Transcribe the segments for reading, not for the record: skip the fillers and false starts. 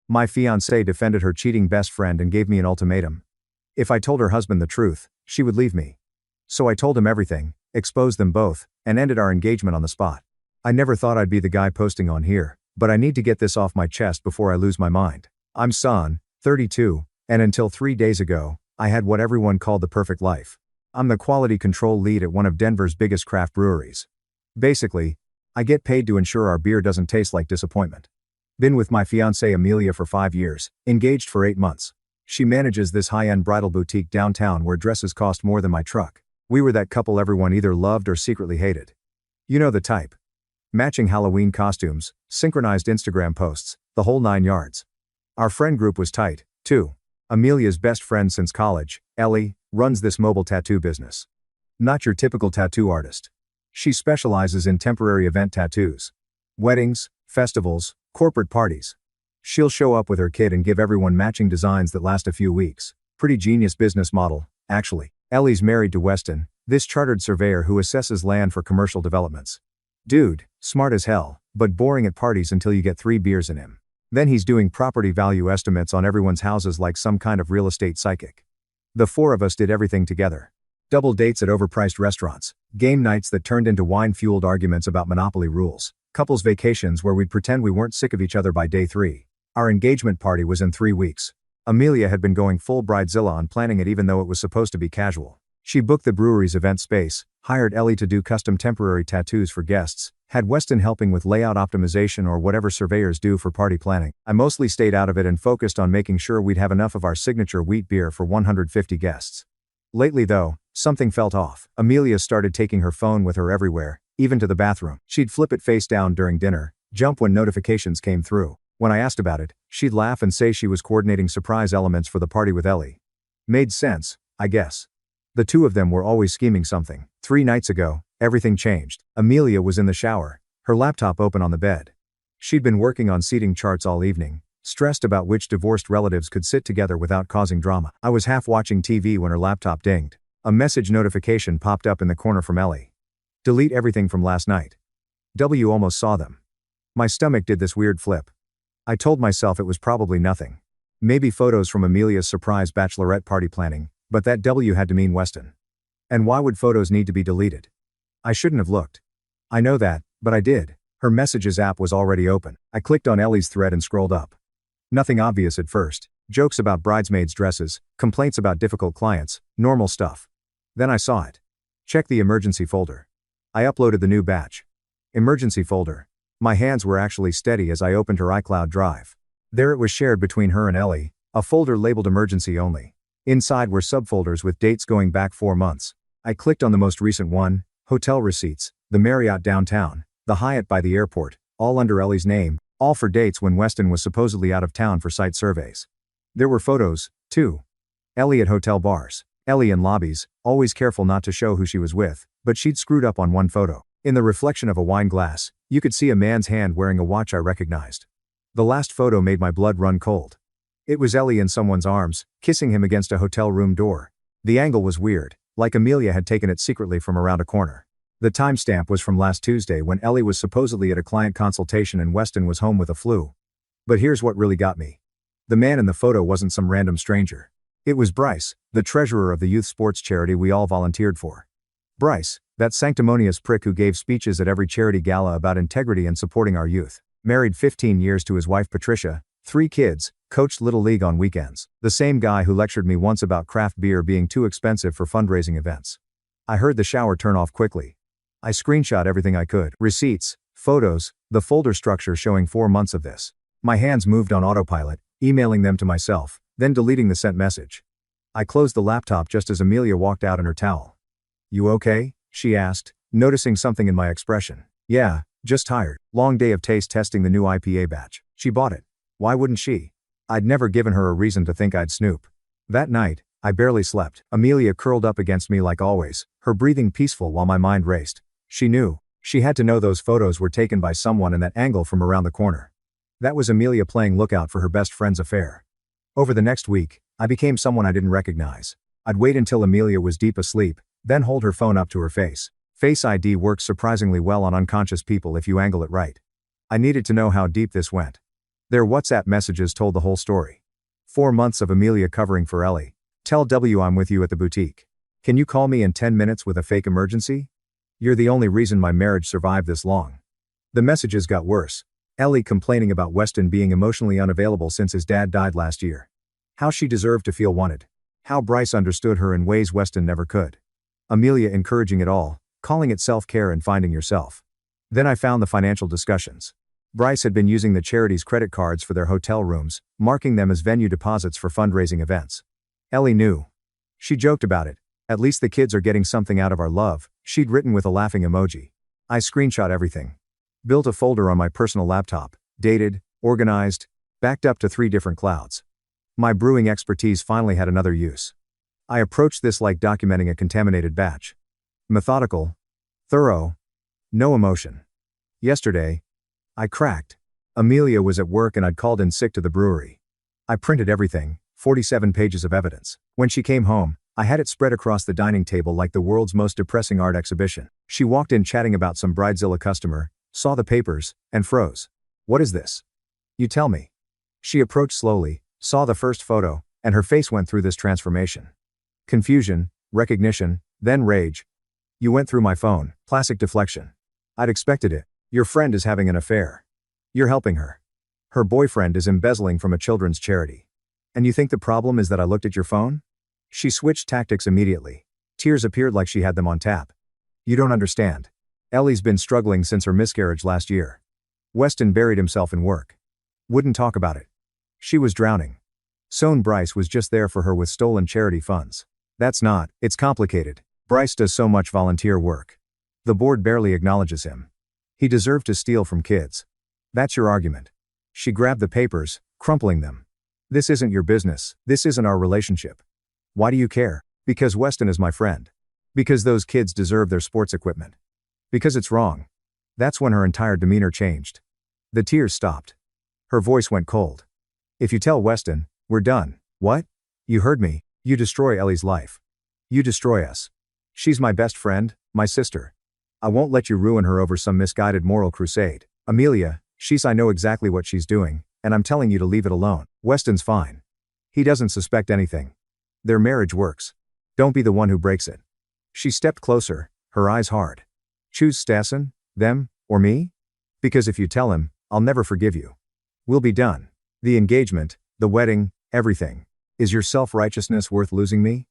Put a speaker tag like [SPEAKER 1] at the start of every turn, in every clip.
[SPEAKER 1] My fiancée defended her cheating best friend and gave me an ultimatum. If I told her husband the truth, she would leave me. So I told him everything, exposed them both, and ended our engagement on the spot. I never thought I'd be the guy posting on here, but I need to get this off my chest before I lose my mind. I'm San, 32, and until 3 days ago, I had what everyone called the perfect life. I'm the quality control lead at one of Denver's biggest craft breweries. Basically, I get paid to ensure our beer doesn't taste like disappointment. Been with my fiancée Amelia for 5 years, engaged for 8 months. She manages this high-end bridal boutique downtown where dresses cost more than my truck. We were that couple everyone either loved or secretly hated. You know the type. Matching Halloween costumes, synchronized Instagram posts, the whole 9 yards. Our friend group was tight, too. Amelia's best friend since college, Ellie, runs this mobile tattoo business. Not your typical tattoo artist. She specializes in temporary event tattoos. Weddings, festivals, corporate parties. She'll show up with her kit and give everyone matching designs that last a few weeks. Pretty genius business model, actually. Ellie's married to Weston, this chartered surveyor who assesses land for commercial developments. Dude, smart as hell, but boring at parties until you get 3 beers in him. Then he's doing property value estimates on everyone's houses like some kind of real estate psychic. The 4 of us did everything together. Double dates at overpriced restaurants, game nights that turned into wine-fueled arguments about monopoly rules, couples vacations where we'd pretend we weren't sick of each other by day 3. Our engagement party was in 3 weeks. Amelia had been going full bridezilla on planning it even though it was supposed to be casual. She booked the brewery's event space, hired Ellie to do custom temporary tattoos for guests, had Weston helping with layout optimization or whatever surveyors do for party planning. I mostly stayed out of it and focused on making sure we'd have enough of our signature wheat beer for 150 guests. Lately though, something felt off. Amelia started taking her phone with her everywhere, even to the bathroom. She'd flip it face down during dinner, jump when notifications came through. When I asked about it, she'd laugh and say she was coordinating surprise elements for the party with Ellie. Made sense, I guess. The 2 of them were always scheming something. 3 nights ago, everything changed. Amelia was in the shower, her laptop open on the bed. She'd been working on seating charts all evening, stressed about which divorced relatives could sit together without causing drama. I was half watching TV when her laptop dinged. A message notification popped up in the corner from Ellie. Delete everything from last night. W almost saw them. My stomach did this weird flip. I told myself it was probably nothing. Maybe photos from Amelia's surprise bachelorette party planning, but that W had to mean Weston. And why would photos need to be deleted? I shouldn't have looked. I know that, but I did. Her messages app was already open. I clicked on Ellie's thread and scrolled up. Nothing obvious at first. Jokes about bridesmaids' dresses, complaints about difficult clients, normal stuff. Then I saw it. Check the emergency folder. I uploaded the new batch. Emergency folder. My hands were actually steady as I opened her iCloud drive. There it was shared between her and Ellie, a folder labeled emergency only. Inside were subfolders with dates going back 4 months. I clicked on the most recent one, hotel receipts, the Marriott downtown, the Hyatt by the airport, all under Ellie's name, all for dates when Weston was supposedly out of town for site surveys. There were photos, too. Ellie at hotel bars, Ellie in lobbies, always careful not to show who she was with, but she'd screwed up on one photo. In the reflection of a wine glass, you could see a man's hand wearing a watch I recognized. The last photo made my blood run cold. It was Ellie in someone's arms, kissing him against a hotel room door. The angle was weird, like Amelia had taken it secretly from around a corner. The timestamp was from last Tuesday when Ellie was supposedly at a client consultation and Weston was home with a flu. But here's what really got me. The man in the photo wasn't some random stranger. It was Bryce, the treasurer of the youth sports charity we all volunteered for. Bryce, that sanctimonious prick who gave speeches at every charity gala about integrity and supporting our youth. Married 15 years to his wife Patricia, 3 kids, coached Little League on weekends. The same guy who lectured me once about craft beer being too expensive for fundraising events. I heard the shower turn off quickly. I screenshot everything I could. Receipts, photos, the folder structure showing 4 months of this. My hands moved on autopilot, emailing them to myself, then deleting the sent message. I closed the laptop just as Amelia walked out in her towel. "You okay?" she asked, noticing something in my expression. "Yeah, just tired. Long day of taste testing the new IPA batch." She bought it. Why wouldn't she? I'd never given her a reason to think I'd snoop. That night, I barely slept. Amelia curled up against me like always, her breathing peaceful while my mind raced. She knew. She had to know those photos were taken by someone in that angle from around the corner. That was Amelia playing lookout for her best friend's affair. Over the next week, I became someone I didn't recognize. I'd wait until Amelia was deep asleep, then hold her phone up to her face. Face ID works surprisingly well on unconscious people if you angle it right. I needed to know how deep this went. Their WhatsApp messages told the whole story. 4 months of Amelia covering for Ellie. Tell W I'm with you at the boutique. Can you call me in 10 minutes with a fake emergency? You're the only reason my marriage survived this long. The messages got worse. Ellie complaining about Weston being emotionally unavailable since his dad died last year. How she deserved to feel wanted. How Bryce understood her in ways Weston never could. Amelia encouraging it all, calling it self-care and finding yourself. Then I found the financial discussions. Bryce had been using the charity's credit cards for their hotel rooms, marking them as venue deposits for fundraising events. Ellie knew. She joked about it. At least the kids are getting something out of our love, she'd written with a laughing emoji. I screenshot everything. Built a folder on my personal laptop, dated, organized, backed up to 3 different clouds. My brewing expertise finally had another use. I approached this like documenting a contaminated batch. Methodical. Thorough. No emotion. Yesterday, I cracked. Amelia was at work and I'd called in sick to the brewery. I printed everything, 47 pages of evidence. When she came home, I had it spread across the dining table like the world's most depressing art exhibition. She walked in chatting about some Bridezilla customer, saw the papers, and froze. What is this? You tell me. She approached slowly, saw the first photo, and her face went through this transformation. Confusion, recognition, then rage. You went through my phone, classic deflection. I'd expected it. Your friend is having an affair. You're helping her. Her boyfriend is embezzling from a children's charity. And you think the problem is that I looked at your phone? She switched tactics immediately. Tears appeared like she had them on tap. You don't understand. Ellie's been struggling since her miscarriage last year. Weston buried himself in work. Wouldn't talk about it. She was drowning. Sohn Bryce was just there for her with stolen charity funds. It's complicated. Bryce does so much volunteer work. The board barely acknowledges him. He deserved to steal from kids. That's your argument. She grabbed the papers, crumpling them. This isn't your business. This isn't our relationship. Why do you care? Because Weston is my friend. Because those kids deserve their sports equipment. Because it's wrong. That's when her entire demeanor changed. The tears stopped. Her voice went cold. If you tell Weston, we're done. What? You heard me. You destroy Ellie's life. You destroy us. She's my best friend, my sister. I won't let you ruin her over some misguided moral crusade. Amelia, I know exactly what she's doing, and I'm telling you to leave it alone. Weston's fine. He doesn't suspect anything. Their marriage works. Don't be the one who breaks it. She stepped closer, her eyes hard. Choose Stassen, them, or me? Because if you tell him, I'll never forgive you. We'll be done. The engagement, the wedding, everything. Is your self-righteousness worth losing me?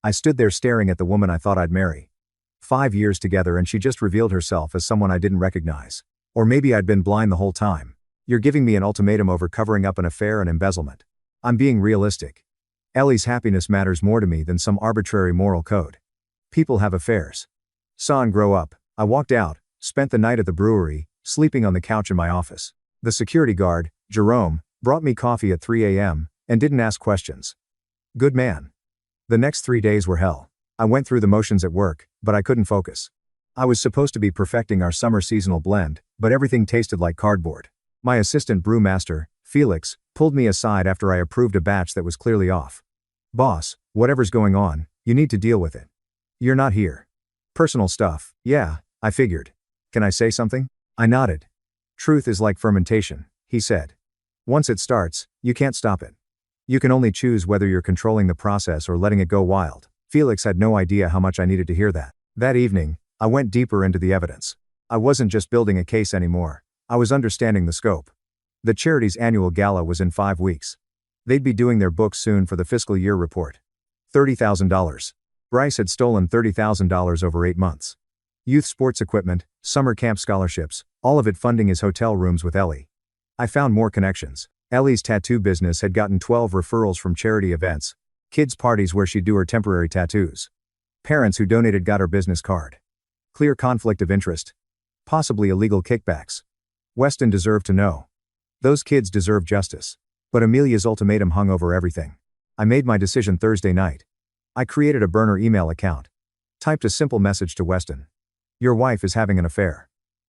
[SPEAKER 1] I stood there staring at the woman I thought I'd marry. 5 years together and she just revealed herself as someone I didn't recognize. Or maybe I'd been blind the whole time. You're giving me an ultimatum over covering up an affair and embezzlement. I'm being realistic. Ellie's happiness matters more to me than some arbitrary moral code. People have affairs. Son grow up. I walked out, spent the night at the brewery, sleeping on the couch in my office. The security guard, Jerome, brought me coffee at 3 a.m., and didn't ask questions. Good man. The next 3 days were hell. I went through the motions at work, but I couldn't focus. I was supposed to be perfecting our summer seasonal blend, but everything tasted like cardboard. My assistant brewmaster, Felix, pulled me aside after I approved a batch that was clearly off. Boss, whatever's going on, you need to deal with it. You're not here. Personal stuff. Yeah, I figured. Can I say something? I nodded. Truth is like fermentation, he said. Once it starts, you can't stop it. You can only choose whether you're controlling the process or letting it go wild. Felix had no idea how much I needed to hear that. That evening, I went deeper into the evidence. I wasn't just building a case anymore. I was understanding the scope. The charity's annual gala was in 5 weeks. They'd be doing their books soon for the fiscal year report. $30,000. Bryce had stolen $30,000 over 8 months. Youth sports equipment, summer camp scholarships, all of it funding his hotel rooms with Ellie. I found more connections. Ellie's tattoo business had gotten 12 referrals from charity events, kids' parties where she'd do her temporary tattoos. Parents who donated got her business card. Clear conflict of interest. Possibly illegal kickbacks. Weston deserved to know. Those kids deserve justice. But Amelia's ultimatum hung over everything. I made my decision Thursday night. I created a burner email account. Typed a simple message to Weston. Your wife is having an affair.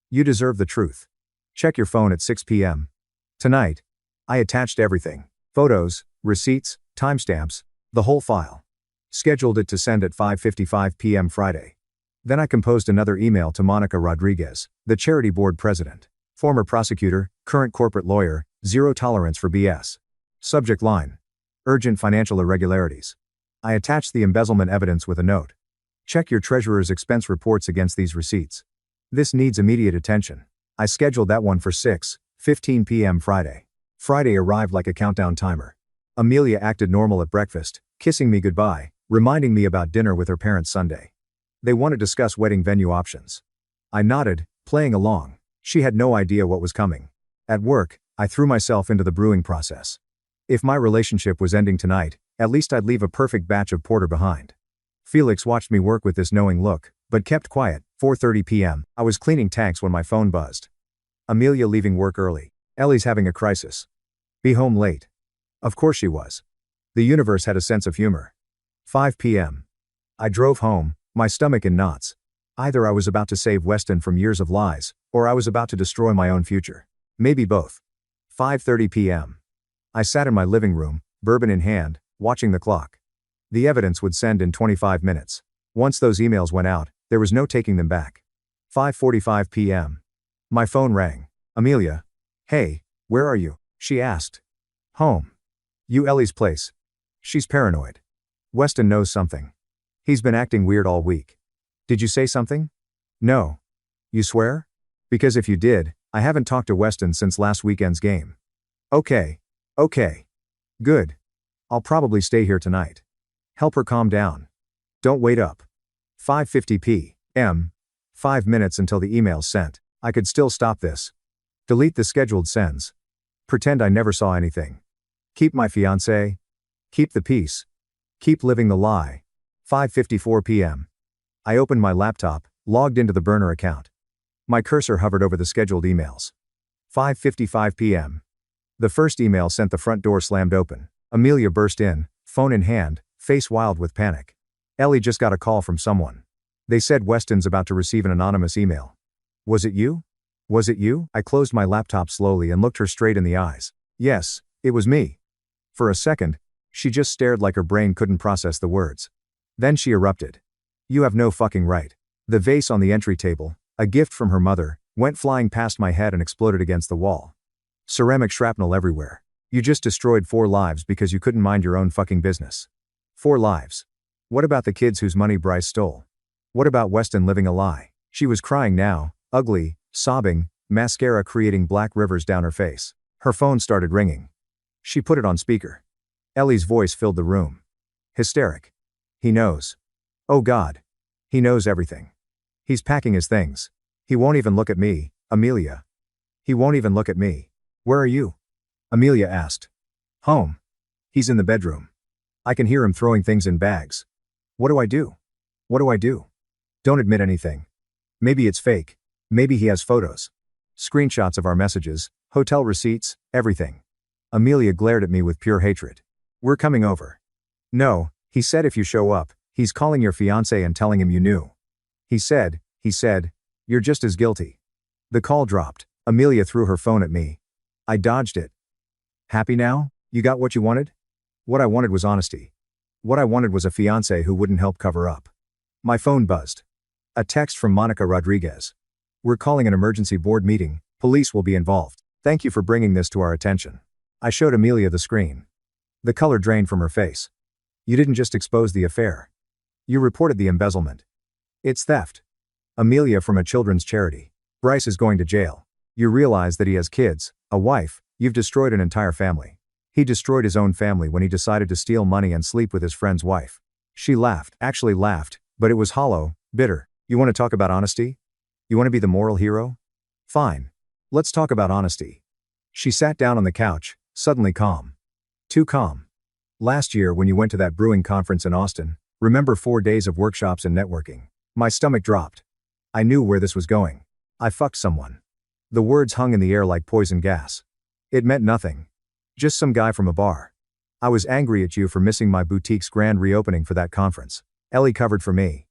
[SPEAKER 1] You deserve the truth. Check your phone at 6 p.m. Tonight. I attached everything. Photos, receipts, timestamps, the whole file. Scheduled it to send at 5:55 p.m. Friday. Then I composed another email to Monica Rodriguez, the charity board president, former prosecutor, current corporate lawyer, Zero tolerance for BS. Subject line. Urgent financial irregularities. I attached the embezzlement evidence with a note. Check your treasurer's expense reports against these receipts. This needs immediate attention. I scheduled that one for 6:15 p.m. Friday. Friday arrived like a countdown timer. Amelia acted normal at breakfast, kissing me goodbye, reminding me about dinner with her parents Sunday. They want to discuss wedding venue options. I nodded, playing along. She had no idea what was coming. At work, I threw myself into the brewing process. If my relationship was ending tonight, at least I'd leave a perfect batch of porter behind. Felix watched me work with this knowing look, but kept quiet. 4:30 p.m. I was cleaning tanks when my phone buzzed. Amelia leaving work early. Ellie's having a crisis. Be home late. Of course she was. The universe had a sense of humor. 5 p.m. I drove home, my stomach in knots. Either I was about to save Weston from years of lies, or I was about to destroy my own future. Maybe both. 5:30 p.m. I sat in my living room, bourbon in hand, watching the clock. The evidence would send in 25 minutes. Once those emails went out, there was no taking them back. 5:45 p.m. My phone rang. Amelia. Hey, where are you? She asked. Home. You Ellie's place. She's paranoid. Weston knows something. He's been acting weird all week. Did you say something? No. You swear? Because if you did, I haven't talked to Weston since last weekend's game. Okay. Good. I'll probably stay here tonight. Help her calm down. Don't wait up. 5:50 p.m. 5 minutes until the email's sent. I could still stop this. Delete the scheduled sends. Pretend I never saw anything. Keep my fiancé. Keep the peace. Keep living the lie. 5:54 p.m. I opened my laptop, logged into the burner account. My cursor hovered over the scheduled emails. 5:55 p.m. The first email sent, the front door slammed open. Amelia burst in, phone in hand, face wild with panic. Ellie just got a call from someone. They said Weston's about to receive an anonymous email. Was it you? Was it you? I closed my laptop slowly and looked her straight in the eyes. Yes, it was me. For a second, she just stared like her brain couldn't process the words. Then she erupted. You have no fucking right. The vase on the entry table, a gift from her mother, went flying past my head and exploded against the wall. Ceramic shrapnel everywhere. You just destroyed 4 lives because you couldn't mind your own fucking business. 4 lives. What about the kids whose money Bryce stole? What about Weston living a lie? She was crying now, ugly, sobbing, mascara creating black rivers down her face. Her phone started ringing. She put it on speaker. Ellie's voice filled the room. Hysteric. He knows. Oh God. He knows everything. He's packing his things. He won't even look at me, Amelia. He won't even look at me. Where are you? Amelia asked. Home. He's in the bedroom. I can hear him throwing things in bags. What do I do? What do I do? Don't admit anything. Maybe it's fake. Maybe he has photos. Screenshots of our messages, hotel receipts, everything. Amelia glared at me with pure hatred. We're coming over. No, he said if you show up, he's calling your fiancé and telling him you knew. He said, you're just as guilty. The call dropped. Amelia threw her phone at me. I dodged it. Happy now? You got what you wanted? What I wanted was honesty. What I wanted was a fiancé who wouldn't help cover up. My phone buzzed. A text from Monica Rodriguez. We're calling an emergency board meeting. Police will be involved. Thank you for bringing this to our attention. I showed Amelia the screen. The color drained from her face. You didn't just expose the affair. You reported the embezzlement. It's theft. Amelia from a children's charity. Bryce is going to jail. You realize that he has kids, a wife, you've destroyed an entire family. He destroyed his own family when he decided to steal money and sleep with his friend's wife. She laughed, actually laughed, but it was hollow, bitter. You want to talk about honesty? You want to be the moral hero? Fine. Let's talk about honesty. She sat down on the couch, suddenly calm. Too calm. Last year when you went to that brewing conference in Austin, remember 4 days of workshops and networking? My stomach dropped. I knew where this was going. I fucked someone. The words hung in the air like poison gas. It meant nothing. Just some guy from a bar. I was angry at you for missing my boutique's grand reopening for that conference. Ellie covered for me.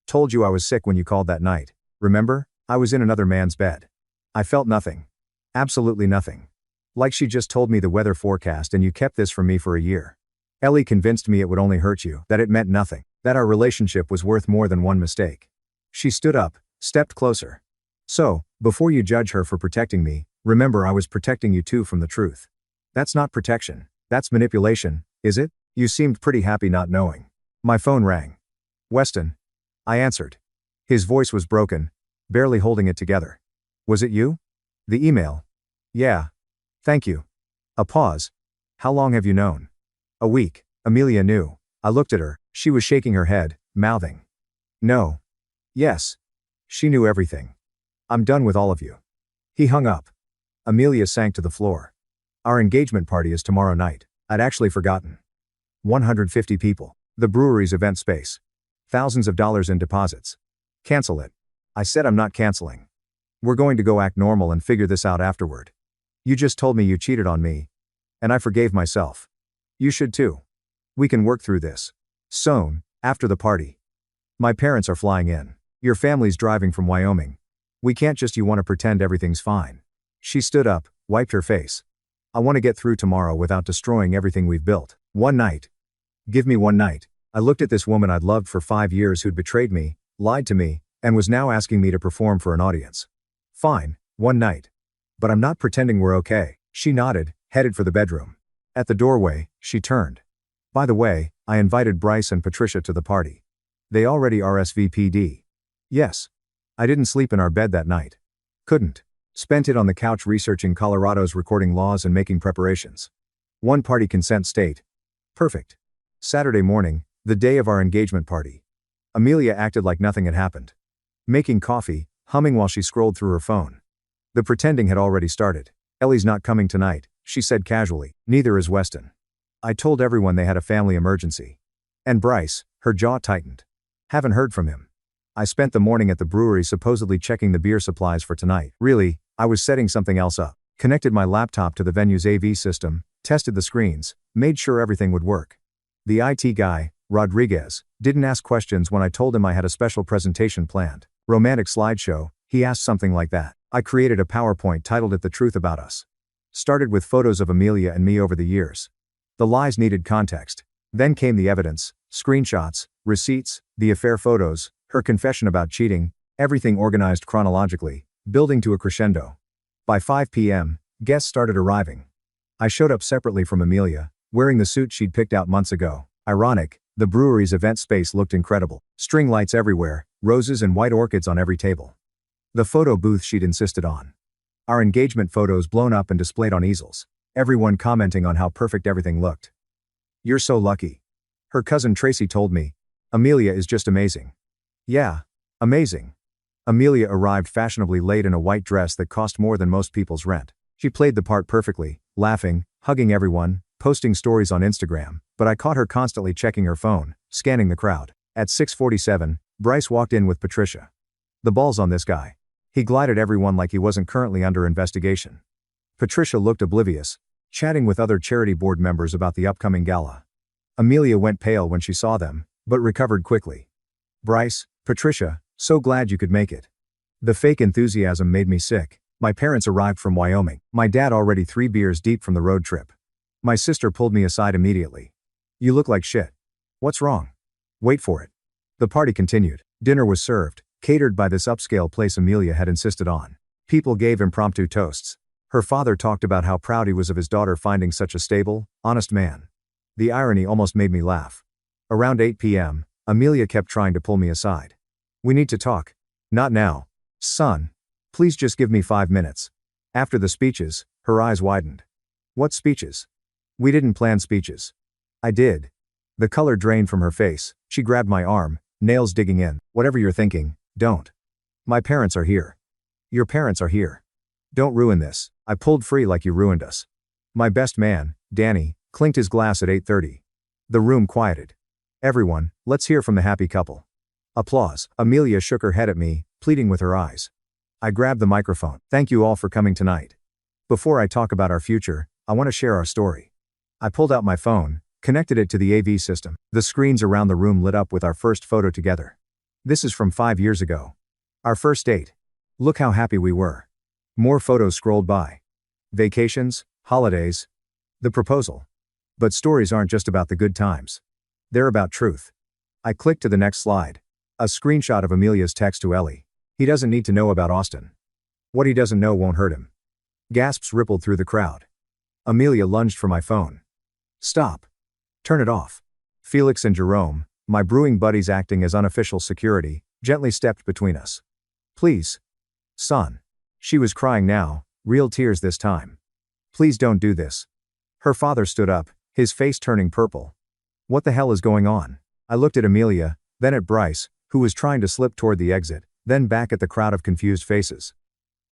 [SPEAKER 1] Told you I was sick when you called that night. Remember? I was in another man's bed. I felt nothing. Absolutely nothing. Like she just told me the weather forecast and you kept this from me for a year. Ellie convinced me it would only hurt you, that it meant nothing, that our relationship was worth more than one mistake. She stood up, stepped closer. So, before you judge her for protecting me, Remember, I was protecting you too from the truth. That's not protection. That's manipulation, is it? You seemed pretty happy not knowing. My phone rang. Weston. I answered. His voice was broken, barely holding it together. Was it you? The email. Yeah. Thank you. A pause. How long have you known? A week. Amelia knew. I looked at her. She was shaking her head, mouthing. No. Yes. She knew everything. I'm done with all of you. He hung up. Amelia sank to the floor. Our engagement party is tomorrow night. I'd actually forgotten. 150 people. The brewery's event space. Thousands of dollars in deposits. Cancel it. I said I'm not canceling. We're going to go act normal and figure this out afterward. You just told me you cheated on me. And I forgave myself. You should too. We can work through this. Soon, after the party. My parents are flying in. Your family's driving from Wyoming. We can't just you want to pretend everything's fine. She stood up, wiped her face. I want to get through tomorrow without destroying everything we've built. One night. Give me one night. I looked at this woman I'd loved for 5 years who'd betrayed me, lied to me, and was now asking me to perform for an audience. Fine, one night. But I'm not pretending we're okay. She nodded, headed for the bedroom. At the doorway, she turned. By the way, I invited Bryce and Patricia to the party. They already RSVP'd. Yes. I didn't sleep in our bed that night. Couldn't. Spent it on the couch researching Colorado's recording laws and making preparations. One party consent state. Perfect. Saturday morning, the day of our engagement party. Amelia acted like nothing had happened. Making coffee, humming while she scrolled through her phone. The pretending had already started. Ellie's not coming tonight, she said casually. Neither is Weston. I told everyone they had a family emergency. And Bryce, her jaw tightened. Haven't heard from him. I spent the morning at the brewery supposedly checking the beer supplies for tonight. Really, I was setting something else up. Connected my laptop to the venue's AV system, tested the screens, made sure everything would work. The IT guy, Rodriguez, didn't ask questions when I told him I had a special presentation planned. Romantic slideshow, he asked something like that. I created a PowerPoint titled It the Truth About Us. Started with photos of Amelia and me over the years. The lies needed context. Then came the evidence, screenshots, receipts, the affair photos, her confession about cheating, everything organized chronologically, building to a crescendo. By 5 p.m., guests started arriving. I showed up separately from Amelia, wearing the suit she'd picked out months ago. Ironic, the brewery's event space looked incredible. String lights everywhere, roses and white orchids on every table. The photo booth she'd insisted on. Our engagement photos blown up and displayed on easels. Everyone commenting on how perfect everything looked. You're so lucky. Her cousin Tracy told me. Amelia is just amazing. Yeah. Amazing. Amelia arrived fashionably late in a white dress that cost more than most people's rent. She played the part perfectly, laughing, hugging everyone, posting stories on Instagram, but I caught her constantly checking her phone, scanning the crowd. At 6:47, Bryce walked in with Patricia. The ball's on this guy. He glided everyone like he wasn't currently under investigation. Patricia looked oblivious, chatting with other charity board members about the upcoming gala. Amelia went pale when she saw them, but recovered quickly. Bryce, Patricia, so glad you could make it. The fake enthusiasm made me sick. My parents arrived from Wyoming. My dad already 3 beers deep from the road trip. My sister pulled me aside immediately. You look like shit. What's wrong? Wait for it. The party continued. Dinner was served, catered by this upscale place Amelia had insisted on. People gave impromptu toasts. Her father talked about how proud he was of his daughter finding such a stable, honest man. The irony almost made me laugh. Around 8 p.m., Amelia kept trying to pull me aside. We need to talk. Not now. Son. Please just give me 5 minutes. After the speeches, her eyes widened. What speeches? We didn't plan speeches. I did. The color drained from her face. She grabbed my arm, nails digging in. Whatever you're thinking, don't. My parents are here. Your parents are here. Don't ruin this. I pulled free like you ruined us. My best man, Danny, clinked his glass at 8:30. The room quieted. Everyone, let's hear from the happy couple. Applause. Amelia shook her head at me, pleading with her eyes. I grabbed the microphone. Thank you all for coming tonight. Before I talk about our future, I want to share our story. I pulled out my phone, connected it to the AV system. The screens around the room lit up with our first photo together. This is from 5 years ago. Our first date. Look how happy we were. More photos scrolled by. Vacations, holidays. The proposal. But stories aren't just about the good times. They're about truth. I clicked to the next slide. A screenshot of Amelia's text to Ellie. He doesn't need to know about Austin. What he doesn't know won't hurt him. Gasps rippled through the crowd. Amelia lunged for my phone. Stop. Turn it off. Felix and Jerome, my brewing buddies acting as unofficial security, gently stepped between us. Please. Son. She was crying now, real tears this time. Please don't do this. Her father stood up, his face turning purple. What the hell is going on? I looked at Amelia, then at Bryce, who was trying to slip toward the exit, then back at the crowd of confused faces.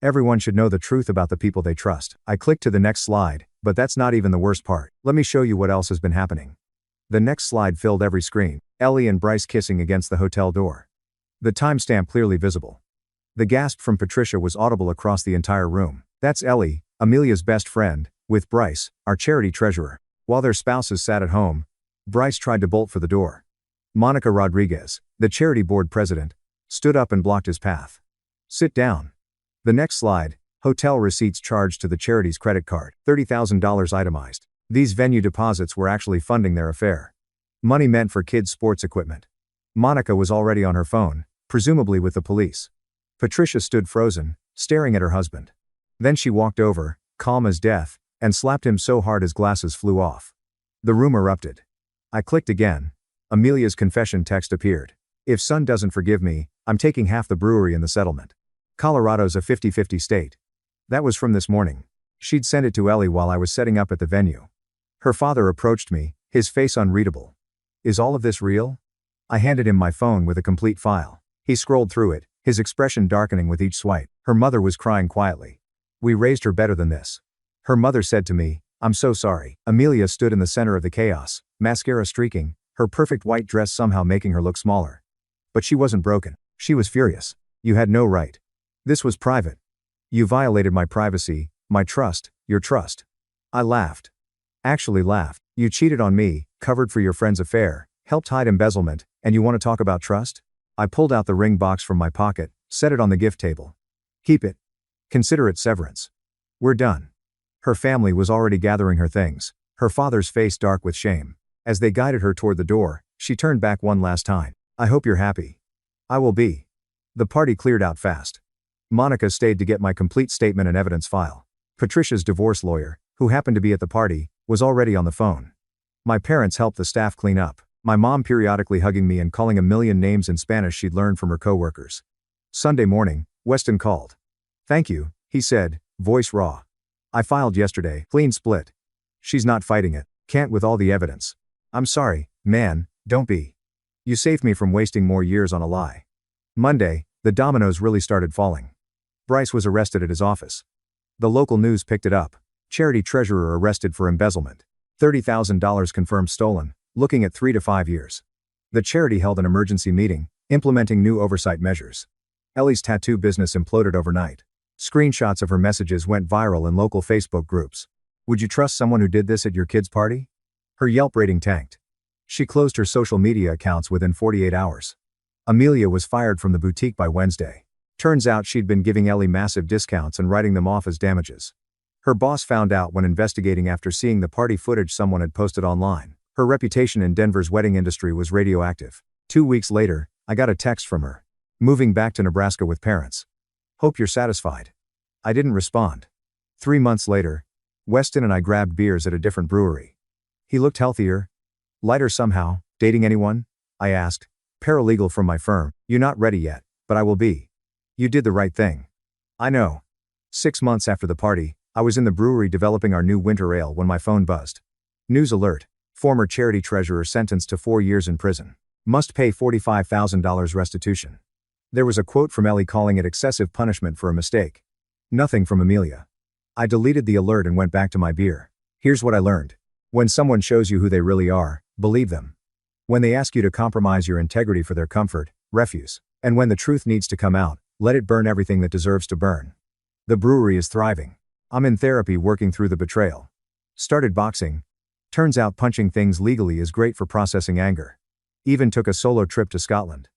[SPEAKER 1] Everyone should know the truth about the people they trust. I clicked to the next slide, but that's not even the worst part. Let me show you what else has been happening. The next slide filled every screen, Ellie and Bryce kissing against the hotel door. The timestamp clearly visible. The gasp from Patricia was audible across the entire room. That's Ellie, Amelia's best friend, with Bryce, our charity treasurer. While their spouses sat at home, Bryce tried to bolt for the door. Monica Rodriguez, the charity board president, stood up and blocked his path. Sit down. The next slide, hotel receipts charged to the charity's credit card, $30,000 itemized. These venue deposits were actually funding their affair. Money meant for kids' sports equipment. Monica was already on her phone, presumably with the police. Patricia stood frozen, staring at her husband. Then she walked over, calm as death, and slapped him so hard his glasses flew off. The room erupted. I clicked again. Amelia's confession text appeared. If son doesn't forgive me, I'm taking half the brewery in the settlement. Colorado's a 50-50 state. That was from this morning. She'd sent it to Ellie while I was setting up at the venue. Her father approached me, his face unreadable. Is all of this real? I handed him my phone with a complete file. He scrolled through it, his expression darkening with each swipe. Her mother was crying quietly. We raised her better than this. Her mother said to me, I'm so sorry. Amelia stood in the center of the chaos, mascara streaking, her perfect white dress somehow making her look smaller. But she wasn't broken. She was furious. You had no right. This was private. You violated my privacy, my trust, your trust. I laughed. Actually laughed. You cheated on me, covered for your friend's affair, helped hide embezzlement, and you want to talk about trust? I pulled out the ring box from my pocket, set it on the gift table. Keep it. Consider it severance. We're done. Her family was already gathering her things, her father's face dark with shame. As they guided her toward the door, she turned back one last time. I hope you're happy. I will be. The party cleared out fast. Monica stayed to get my complete statement and evidence file. Patricia's divorce lawyer, who happened to be at the party, was already on the phone. My parents helped the staff clean up, my mom periodically hugging me and calling a million names in Spanish she'd learned from her coworkers. Sunday morning, Weston called. Thank you, he said, voice raw. I filed yesterday, clean split. She's not fighting it, can't with all the evidence. I'm sorry, man, don't be. You saved me from wasting more years on a lie. Monday, the dominoes really started falling. Bryce was arrested at his office. The local news picked it up. Charity treasurer arrested for embezzlement. $30,000 confirmed stolen, looking at 3 to 5 years. The charity held an emergency meeting, implementing new oversight measures. Ellie's tattoo business imploded overnight. Screenshots of her messages went viral in local Facebook groups. Would you trust someone who did this at your kid's party? Her Yelp rating tanked. She closed her social media accounts within 48 hours. Amelia was fired from the boutique by Wednesday. Turns out she'd been giving Ellie massive discounts and writing them off as damages. Her boss found out when investigating after seeing the party footage someone had posted online. Her reputation in Denver's wedding industry was radioactive. 2 weeks later, I got a text from her. Moving back to Nebraska with parents. Hope you're satisfied. I didn't respond. 3 months later, Weston and I grabbed beers at a different brewery. He looked healthier. Lighter somehow. Dating anyone? I asked. Paralegal from my firm. You're not ready yet, but I will be. You did the right thing. I know. 6 months after the party, I was in the brewery developing our new winter ale when my phone buzzed. News alert. Former charity treasurer sentenced to 4 years in prison. Must pay $45,000 restitution. There was a quote from Ellie calling it excessive punishment for a mistake. Nothing from Amelia. I deleted the alert and went back to my beer. Here's what I learned. When someone shows you who they really are, believe them. When they ask you to compromise your integrity for their comfort, refuse. And when the truth needs to come out, let it burn everything that deserves to burn. The brewery is thriving. I'm in therapy working through the betrayal. Started boxing. Turns out punching things legally is great for processing anger. Even took a solo trip to Scotland.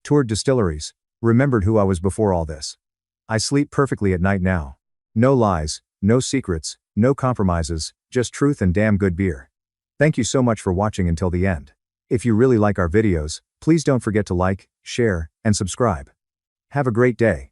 [SPEAKER 1] Toured distilleries. Remembered who I was before all this. I sleep perfectly at night now. No lies, no secrets, no compromises, just truth and damn good beer. Thank you so much for watching until the end. If you really like our videos, please don't forget to like, share, and subscribe. Have a great day.